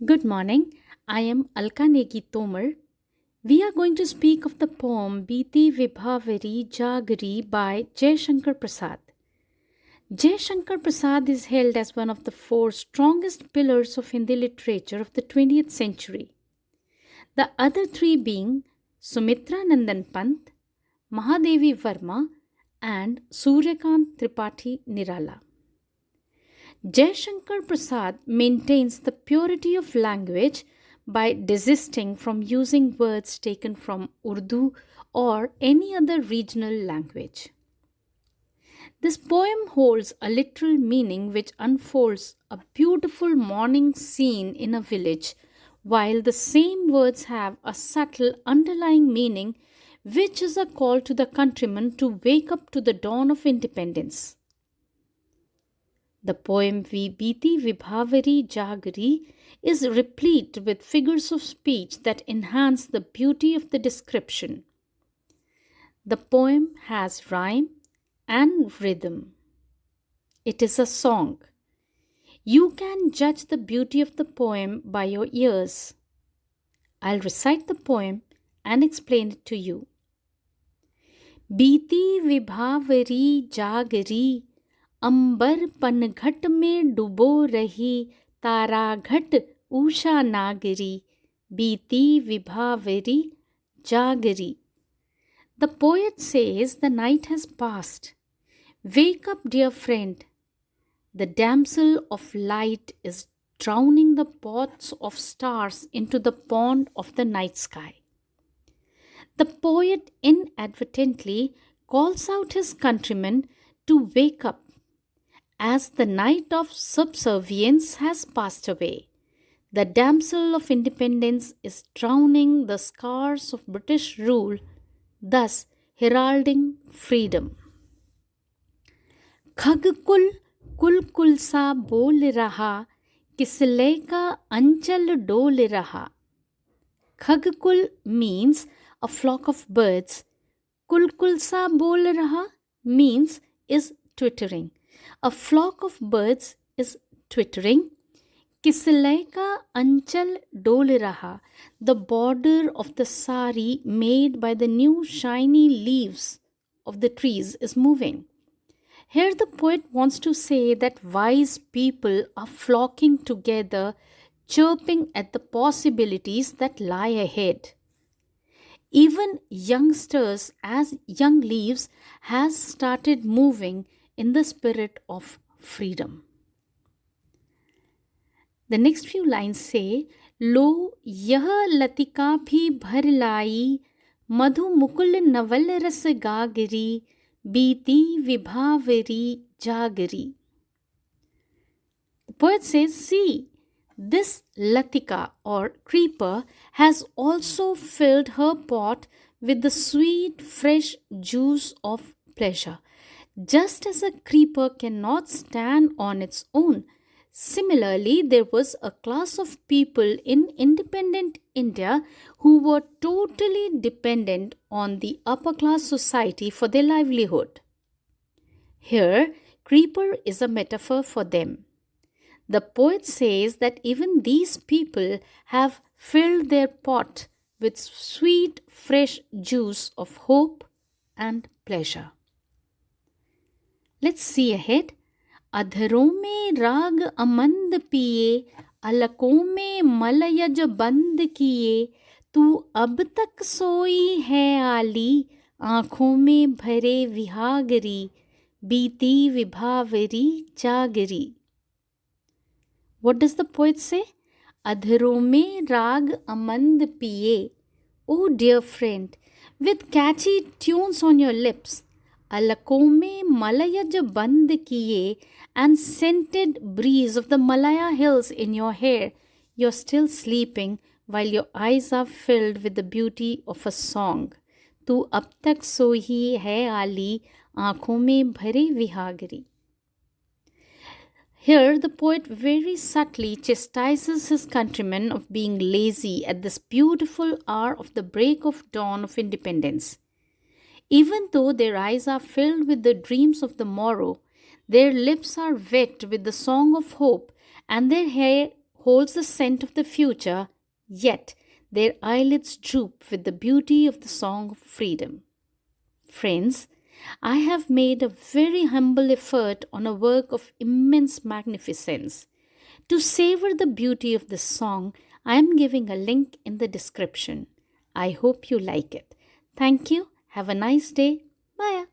Good morning. I am Alka Negi Tomar. We are going to speak of the poem Biti Vibhavari Jagari by Jayashankar Prasad. Jayashankar Prasad is held as one of the four strongest pillars of Hindi literature of the 20th century. The other three being Sumitra Nandan Pant, Mahadevi Verma, and Suryakant Tripathi Nirala. Jayashankar Prasad maintains the purity of language by desisting from using words taken from Urdu or any other regional language. This poem holds a literal meaning which unfolds a beautiful morning scene in a village, while the same words have a subtle underlying meaning which is a call to the countryman to wake up to the dawn of independence. The poem Vibiti Vibhavari Jagari is replete with figures of speech that enhance the beauty of the description. The poem has rhyme and rhythm. It is a song. You can judge the beauty of the poem by your ears. I'll recite the poem and explain it to you. Biti Vibhavari Jagari अंबर पनघट में डुबो रही तारा घट उषा नागरी बीती विभावरी जागरी. The poet says the night has passed. Wake up, dear friend. The damsel of light is drowning the pots of stars into the pond of the night sky. The poet inadvertently calls out his countrymen to wake up, as the night of subservience has passed away. The damsel of independence is drowning the scars of British rule, thus heralding freedom. खगकुल कुल कुल सा बोल रहा किसले का अंचल डोल रहा. Khagkul means a flock of birds. Kulkul sa bol raha means is twittering. A flock of birds is twittering. Kisalai ka anchal dol raha. The border of the sari made by the new shiny leaves of the trees is moving. Here the poet wants to say that wise people are flocking together, chirping at the possibilities that lie ahead. Even youngsters as young leaves has started moving in the spirit of freedom. The next few lines say, लो यह लतिका भी भर लाई मधु मुकुल नवल रस गागरी बीती विभावरी जागरी. The poet says, see, this latika or creeper has also filled her pot with the sweet fresh juice of pleasure. Just as a creeper cannot stand on its own, similarly, there was a class of people in independent India who were totally dependent on the upper class society for their livelihood. Here, creeper is a metaphor for them. The poet says that even these people have filled their pot with sweet, fresh juice of hope and pleasure. Let's see ahead. अधरों में राग अमंद पिए अलकों में मलयज बंद किए तू अब तक सोई है आली आँखों में भरे विहागरी बीती विभावरी जागरी. What does the poet say? अधरों में राग अमंद पिए. Oh dear friend, with catchy tunes on your lips, अलकों में मलयज बंद किए, and scented breeze of the Malaya hills in your hair, you're still sleeping while your eyes are filled with the beauty of a song. तू अब तक सोई है आली आँखों में भरे विहागरी. Here, the poet very subtly chastises his countrymen of being lazy at this beautiful hour of the break of dawn of independence. Even though their eyes are filled with the dreams of the morrow, their lips are wet with the song of hope, and their hair holds the scent of the future, yet their eyelids droop with the beauty of the song of freedom. Friends, I have made a very humble effort on a work of immense magnificence. To savor the beauty of this song, I am giving a link in the description. I hope you like it. Thank you. Have a nice day. Bye.